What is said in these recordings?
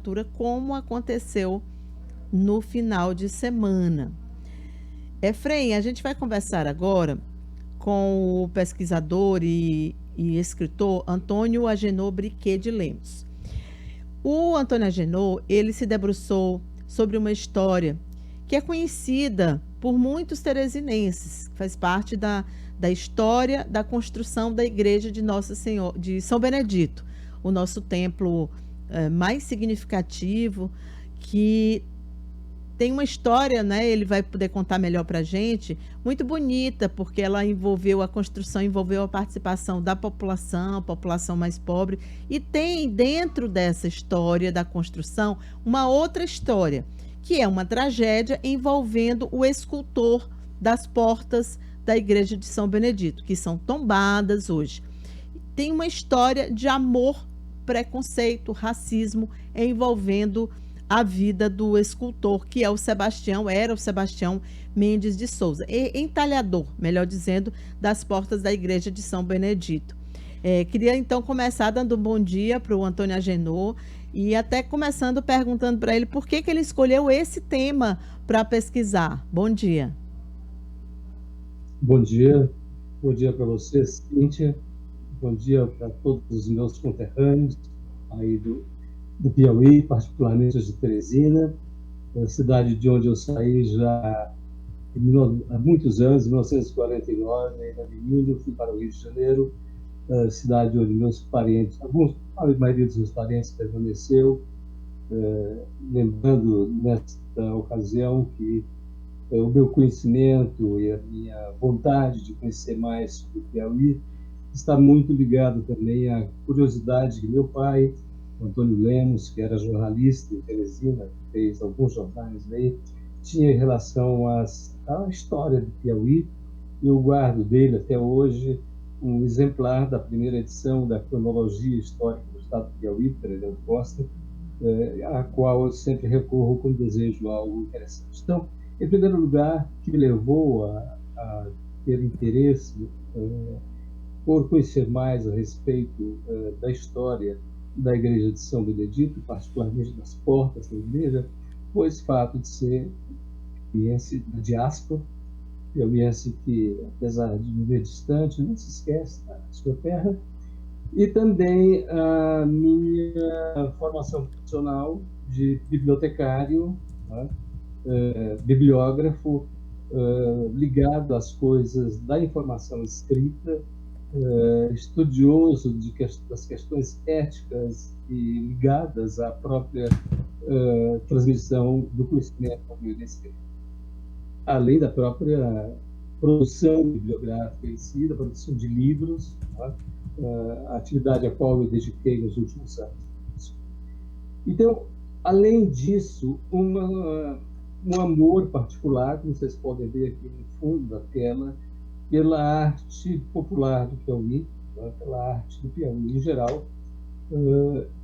literatura, como aconteceu no final de semana. Efraim, a gente vai conversar agora com o pesquisador e escritor Antônio Agenor Briquet de Lemos. O Antônio Agenor, ele se debruçou sobre uma história que é conhecida por muitos teresinenses, faz parte da história da construção da igreja de Nossa Senhora, de São Benedito, o nosso templo mais significativo, que tem uma história, né? Ele vai poder contar melhor para a gente, muito bonita, porque ela envolveu a construção, envolveu a participação da população mais pobre, e tem dentro dessa história da construção uma outra história, que é uma tragédia envolvendo o escultor das portas da igreja de São Benedito, que são tombadas hoje. Tem uma história de amor, preconceito, racismo envolvendo a vida do escultor, que é era o Sebastião Mendes de Souza, entalhador, melhor dizendo, das portas da igreja de São Benedito. Queria então começar dando um bom dia para o Antônio Agenor e até começando perguntando para ele por que ele escolheu esse tema para pesquisar. Bom dia. Bom dia para você, Cíntia, bom dia para todos os meus conterrâneos aí do Piauí, particularmente os de Teresina, a cidade de onde eu saí já há muitos anos, 1949, ainda menino, fui para o Rio de Janeiro, a cidade onde meus parentes, a maioria dos meus parentes permaneceu, lembrando nesta ocasião que o meu conhecimento e a minha vontade de conhecer mais sobre o Piauí está muito ligado também à curiosidade que meu pai, Antônio Lemos, que era jornalista em Teresina, fez alguns jornais aí, tinha em relação à história do Piauí. Eu guardo dele até hoje um exemplar da primeira edição da cronologia histórica do estado do Piauí, Pereira Costa, a qual eu sempre recorro quando desejo algo interessante. Então, em primeiro lugar, que me levou a ter interesse por conhecer mais a respeito da história da igreja de São Benedito, particularmente das portas da igreja, foi esse fato de ser piauiense da diáspora, piauiense que, apesar de viver distante, não se esquece da sua terra, e também a minha formação profissional de bibliotecário, né? Bibliógrafo, ligado às coisas da informação escrita, estudioso das questões éticas e ligadas à própria transmissão do conhecimento por meio da escrita, além da própria produção bibliográfica em si, da produção de livros, tá? A atividade a qual eu dediquei nos últimos anos. Então, além disso, um amor particular, que vocês podem ver aqui no fundo da tela, pela arte popular do Piauí, né, pela arte do Piauí em geral,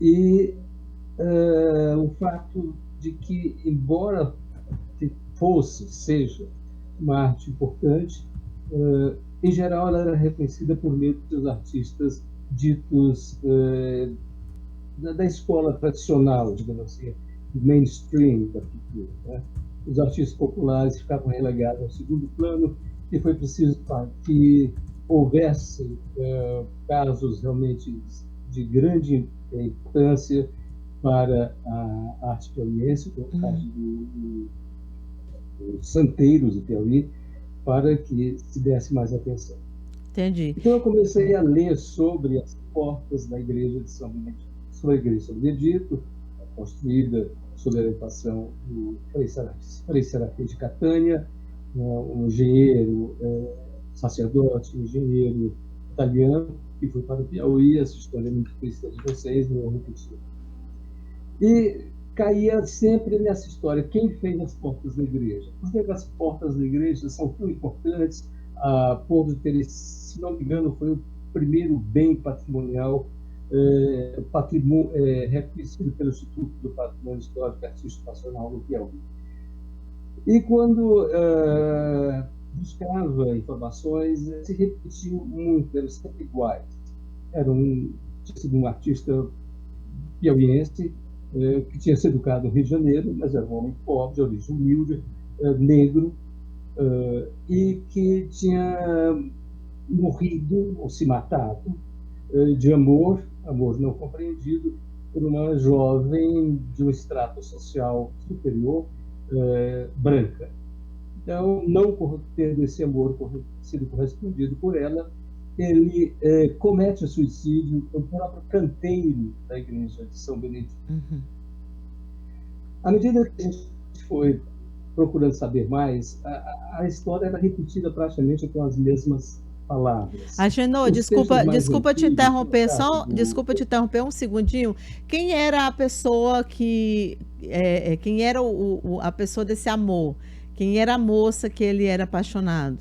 e o fato de que, embora seja uma arte importante, em geral ela era reconhecida por meio dos artistas ditos da escola tradicional, digamos assim, do mainstream da cultura, né? Os artistas populares ficavam relegados ao segundo plano, e foi preciso que houvesse casos realmente de grande importância para a arte piauiense, como o caso dos santeiros do Piauí, para que se desse mais atenção. Entendi. Então eu comecei a ler sobre as portas da igreja de São Benedito, sobre a igreja de São Benedito, construída sob a orientação do Frei Serafim de Catânia, um engenheiro, sacerdote, engenheiro italiano, que foi para o Piauí. Essa história é muito conhecida de vocês, não vou repetir. E caía sempre nessa história: quem fez as portas da igreja? Por que as portas da igreja são tão importantes? A Porto de Teresina, se não me engano, foi o primeiro bem patrimonial reconhecido pelo Instituto do Patrimônio Histórico e Artístico Nacional no Piauí. E quando buscava informações, se repetiam muito, eram sempre iguais. Tinha sido um artista piauiense, que tinha se educado no Rio de Janeiro, mas era um homem pobre, de origem humilde, negro, e que tinha morrido ou se matado de amor não compreendido, por uma jovem de um extrato social superior, branca. Então, não tendo esse amor sido correspondido por ela, ele comete o suicídio no próprio canteiro da igreja de São Benedito. Uhum. À medida que a gente foi procurando saber mais, a história era repetida praticamente com as mesmas palavras. Agenor, desculpa te interromper, desculpa te interromper um segundinho. Quem era a pessoa quem era a pessoa desse amor? Quem era a moça que ele era apaixonado?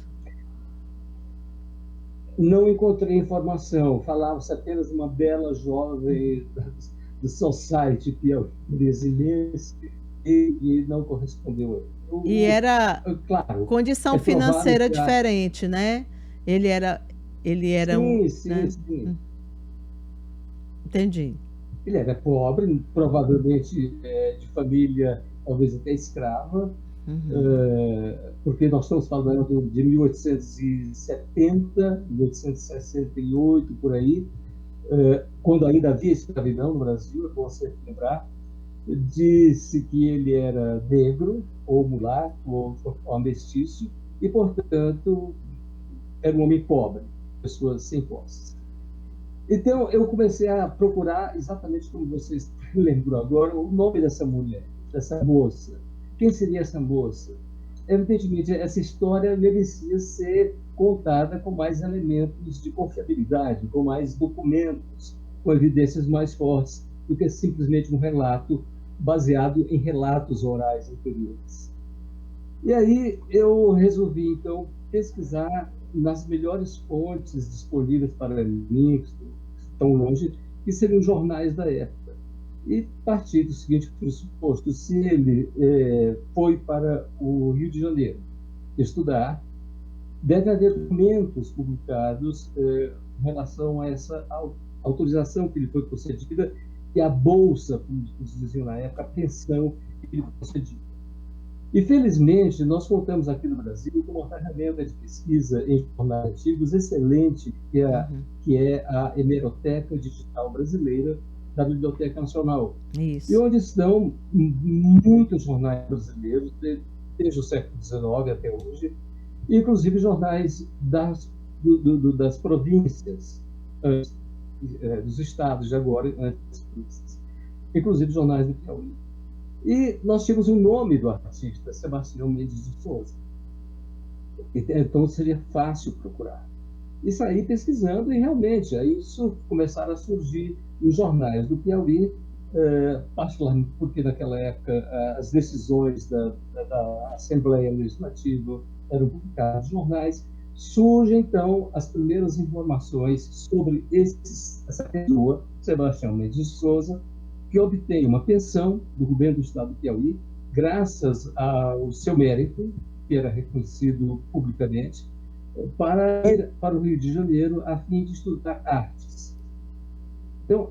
Não encontrei informação. Falava-se apenas de uma bela jovem do Society brasilense e não correspondeu. E era claro, condição financeira diferente, né? Ele era sim, né? Sim. Entendi. Ele era pobre, provavelmente de família talvez até escrava, porque nós estamos falando de 1870, 1868, por aí, quando ainda havia escravidão no Brasil, é bom você lembrar. Disse que ele era negro, ou mulato, ou mestiço, e, portanto, era um homem pobre, pessoas sem posses. Então, eu comecei a procurar, exatamente como vocês lembram agora, o nome dessa mulher, dessa moça. Quem seria essa moça? Evidentemente, essa história merecia ser contada com mais elementos de confiabilidade, com mais documentos, com evidências mais fortes do que simplesmente um relato baseado em relatos orais anteriores. E aí eu resolvi, então, pesquisar nas melhores fontes disponíveis para mim, que estão longe, que seriam jornais da época. E parti do seguinte pressuposto: se ele foi para o Rio de Janeiro estudar, deve haver documentos publicados em relação a essa autorização que lhe foi concedida e a bolsa, como eles diziam na época, a pensão que lhe foi concedida. E, felizmente, nós contamos aqui no Brasil com uma ferramenta de pesquisa em jornais antigos excelente, que é a Hemeroteca Digital Brasileira da Biblioteca Nacional. Isso. E onde estão muitos jornais brasileiros, desde o século XIX até hoje, inclusive jornais das províncias, dos estados de agora, antes das províncias, inclusive jornais do Piauí. E nós tínhamos o nome do artista, Sebastião Mendes de Souza. Então seria fácil procurar. E saí pesquisando, e realmente aí isso começaram a surgir nos jornais do Piauí, particularmente porque naquela época as decisões da Assembleia Legislativa eram publicadas nos jornais. Surgem então as primeiras informações sobre essa pessoa, Sebastião Mendes de Souza, que obtém uma pensão do governo do estado do Piauí, graças ao seu mérito, que era reconhecido publicamente, para ir para o Rio de Janeiro a fim de estudar artes. Então,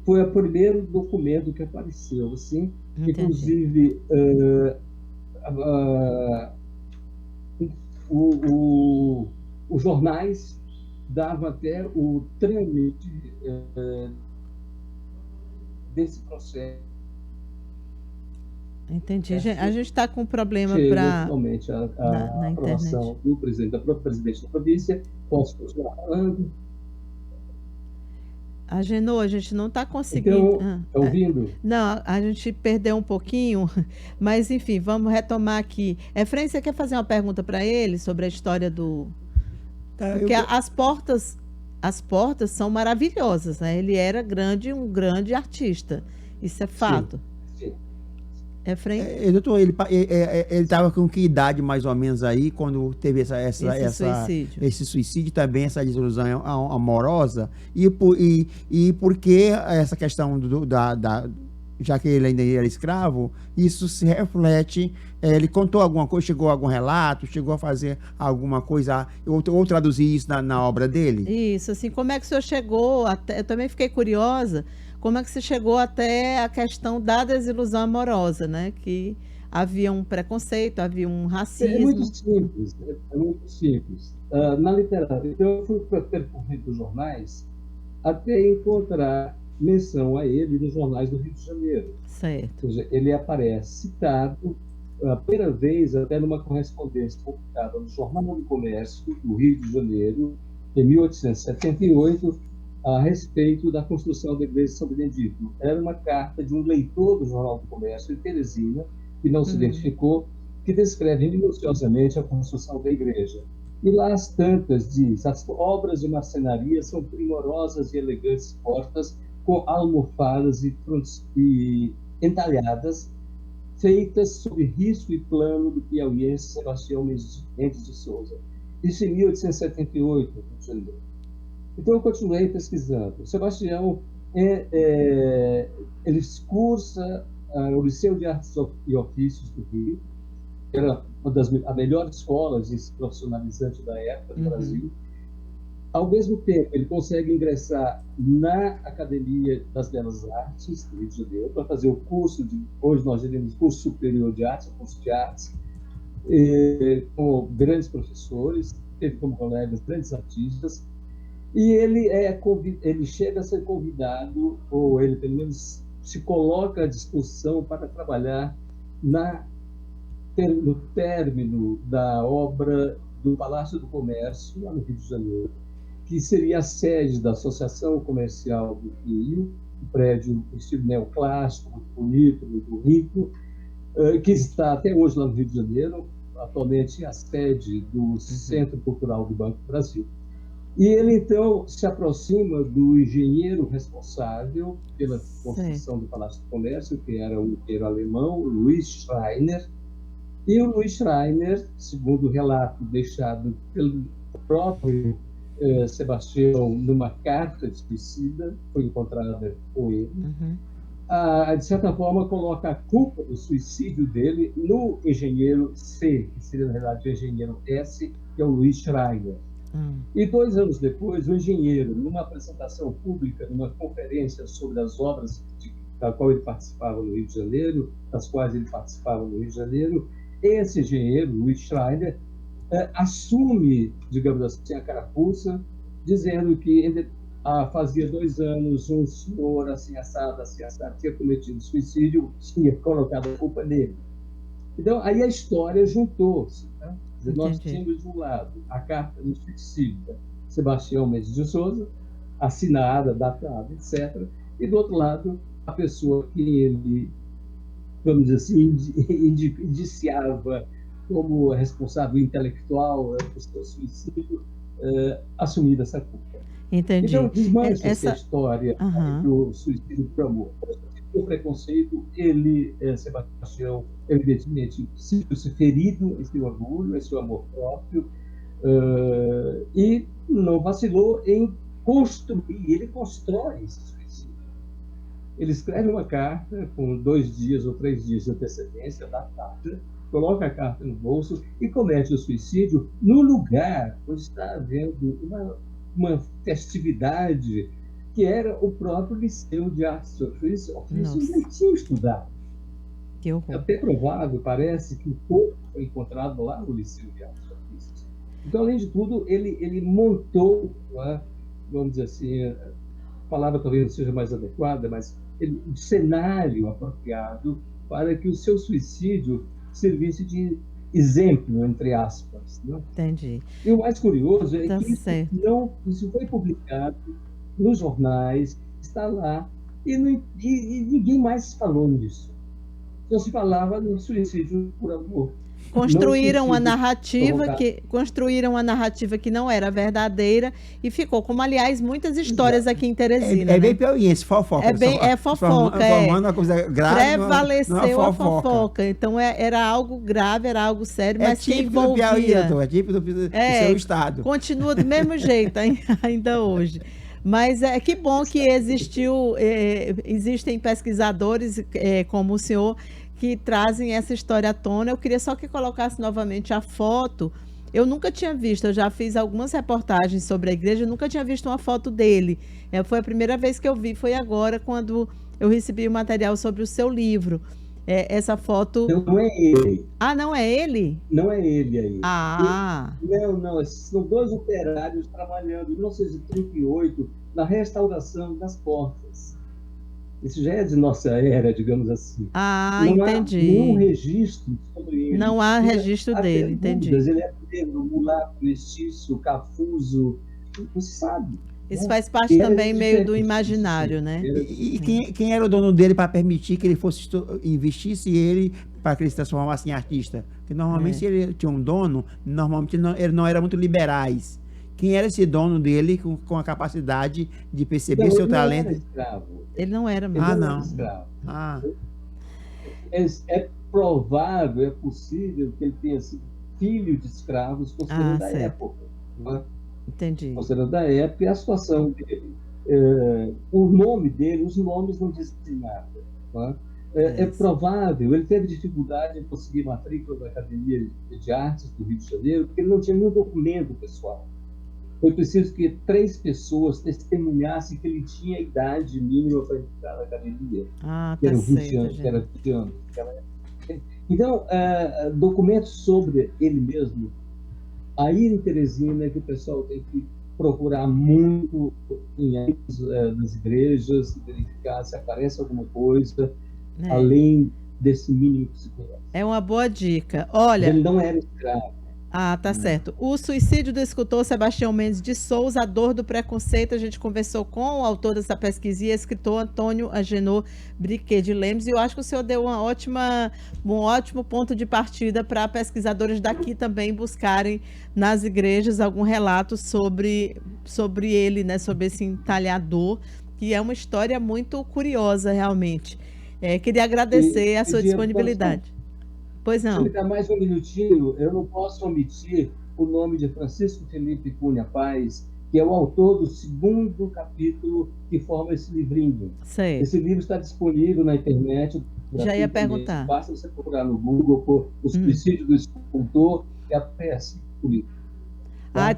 foi o primeiro documento que apareceu, assim. Entendi. Inclusive, os jornais davam até o trâmite desse processo. Entendi. A gente está com um problema para naturalmente a aprovação do presidente da província. Posso continuar falando? Agenor, a gente não está conseguindo. Então, está ouvindo? Não, a gente perdeu um pouquinho, mas enfim, vamos retomar aqui. Efraim, você quer fazer uma pergunta para ele sobre a história do. Porque as portas são maravilhosas, né? Ele era um grande artista. Isso é fato. Sim. Efraim? Doutor, ele estava com que idade mais ou menos aí, quando teve esse suicídio, também essa desilusão amorosa? E por que essa questão já que ele ainda era escravo, isso se reflete, ele contou alguma coisa, chegou a algum relato, chegou a fazer alguma coisa, ou traduzir isso na obra dele? Isso, assim, como é que o senhor chegou, eu também fiquei curiosa, como é que se chegou até a questão da desilusão amorosa, né? Que havia um preconceito, havia um racismo. É muito simples, é muito simples. Na literatura, então eu fui percorrendo os jornais até encontrar menção a ele nos jornais do Rio de Janeiro. Certo. Ou seja, ele aparece citado a primeira vez até numa correspondência publicada no Jornal do Comércio do Rio de Janeiro, em 1878, a respeito da construção da igreja de São Benedito. Era uma carta de um leitor do Jornal do Comércio, em Teresina, que não se identificou, que descreve minuciosamente a construção da igreja. E lá as tantas diz: as obras de marcenaria são primorosas e elegantes portas, com almofadas e entalhadas, feitas sob risco e plano do piauiense Sebastião Mendes de Souza. Isso em 1878, no Rio de Janeiro. Então eu continuei pesquisando. O Sebastião ele cursa o Liceu de Artes e Ofícios do Rio, que era uma das melhores escolas de profissionalizante da época do Brasil. Ao mesmo tempo, ele consegue ingressar na Academia das Belas Artes do Rio de Janeiro para fazer o curso hoje nós diríamos curso superior de artes, curso de artes, com grandes professores, teve como colegas grandes artistas, e ele chega a ser convidado, ou ele pelo menos se coloca à disposição para trabalhar no término da obra do Palácio do Comércio, lá no Rio de Janeiro, que seria a sede da Associação Comercial do Rio, um prédio estilo neoclássico, muito bonito, muito rico, que está até hoje lá no Rio de Janeiro, atualmente a sede do Centro Cultural do Banco do Brasil. E ele, então, se aproxima do engenheiro responsável pela construção do Palácio do Comércio, que era um engenheiro alemão, Louis Schreiner. E o Louis Schreiner, segundo o relato deixado pelo próprio Sebastião numa carta de suicida, foi encontrada com ele, de certa forma coloca a culpa do suicídio dele no engenheiro C, que seria na verdade o engenheiro S, que é o Louis Schreiner. E 2 anos depois, o engenheiro, numa apresentação pública, numa conferência sobre as obras da qual ele participava no Rio de Janeiro, das quais ele participava no Rio de Janeiro, esse engenheiro, Louis Schreiner, assume, digamos assim, a carapuça, dizendo que fazia 2 anos um senhor assim assado, tinha cometido suicídio, tinha colocado a culpa nele. Então, aí a história juntou-se. Né? Nós tínhamos, de um lado, a carta do suicídio, Sebastião Mendes de Souza, assinada, datada, etc. E, do outro lado, a pessoa que ele, vamos dizer assim, indiciava como responsável intelectual do seu suicídio, assumir essa culpa. Entendi. Então, desmancha essa história do suicídio por amor. O preconceito, Sebastião, evidentemente, se ferido em seu orgulho, em seu amor próprio, e não vacilou em construir. Ele constrói esse suicídio. Ele escreve uma carta com 2 dias ou 3 dias de antecedência da carta, coloca a carta no bolso e comete o suicídio no lugar onde está havendo uma festividade que era o próprio Liceu de Artes e Ofícios, nem tinha estudado. Que horror. É até provável, parece, que o corpo foi encontrado lá no Liceu de Artes e Ofícios. Então, além de tudo, ele montou, vamos dizer assim, a palavra talvez não seja mais adequada, mas um cenário apropriado para que o seu suicídio servisse de exemplo, entre aspas. Né? Entendi. E o mais curioso é que isso foi publicado nos jornais, está lá, e ninguém mais falou nisso. Só se falava no suicídio por amor. Construíram uma narrativa que não era verdadeira e ficou, como aliás muitas histórias aqui em Teresina. É bem piauiense, fofoca. É fofoca. Uma coisa grave. Prevaleceu a fofoca. Então era algo grave, era algo sério, mas que envolvia. É típico do seu estado. Continua do mesmo jeito ainda hoje. Mas que bom que existem pesquisadores como o senhor que trazem essa história à tona. Eu queria só que colocasse novamente a foto Eu nunca tinha visto, eu já fiz algumas reportagens sobre a igreja, eu nunca tinha visto uma foto dele. Foi a primeira vez que eu vi, foi agora, quando eu recebi o material sobre o seu livro. Essa foto... Não é ele. Ah, não é ele? Não é ele aí. Ah. Não, são dois operários trabalhando em 1938 na restauração das portas. Isso já é de nossa era, digamos assim. Ah, não entendi. Há nenhum registro sobre ele. Não há registro dele, entendi. Ele é negro, mulato, mestiço, cafuso, não se sabe. Isso faz parte também meio do imaginário, né? E quem era o dono dele para permitir que ele fosse investisse ele para que ele se transformasse em artista? Porque normalmente se ele tinha um dono, normalmente ele não era muito liberais. Quem era esse dono dele com a capacidade de perceber seu talento? Ele não era escravo. Ele não era mesmo. Ele não era escravo. É provável, é possível que ele tenha sido filho de escravos, considerando a época. Né? Entendi. Considerando a época e a situação dele. O nome dele, os nomes não dizem nada. Né? É provável, ele teve dificuldade em conseguir matrícula da Academia de Artes do Rio de Janeiro, porque ele não tinha nenhum documento pessoal. Foi preciso que 3 pessoas testemunhassem que ele tinha a idade mínima para entrar na academia. Que eram 20 anos, que era 20 anos. Então, documentos sobre ele mesmo, aí em Teresina é que o pessoal tem que procurar muito nas igrejas, verificar se aparece alguma coisa, além desse mínimo que se conhece. É uma boa dica. Olha, ele não era escravo. Ah, tá certo. O suicídio do escultor Sebastião Mendes de Souza, A Dor do Preconceito. A gente conversou com o autor dessa pesquisa e escritor Antônio Agenor Briquet de Lemos. E eu acho que o senhor deu um ótimo ponto de partida para pesquisadores daqui também buscarem nas igrejas algum relato sobre ele, né? Sobre esse entalhador, que é uma história muito curiosa, realmente. Queria agradecer a sua disponibilidade. Pois não. Se me dá mais um minutinho, eu não posso omitir o nome de Francisco Felipe Cunha Paz, que é o autor do 2º capítulo que forma esse livrinho. Sei. Esse livro está disponível na internet. Já ia perguntar. Basta você procurar no Google por O Suicídio do Escultor e aparece o livro.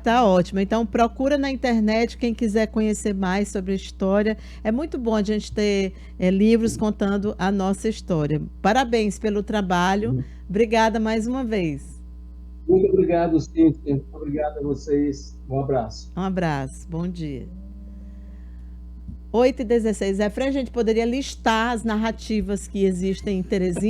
Tá ótimo. Então, procura na internet quem quiser conhecer mais sobre a história. É muito bom a gente ter livros contando a nossa história. Parabéns pelo trabalho. Obrigada mais uma vez. Muito obrigado, Cíntia. Obrigado a vocês. Um abraço. Um abraço. Bom dia. 8h16. A gente poderia listar as narrativas que existem em Teresina.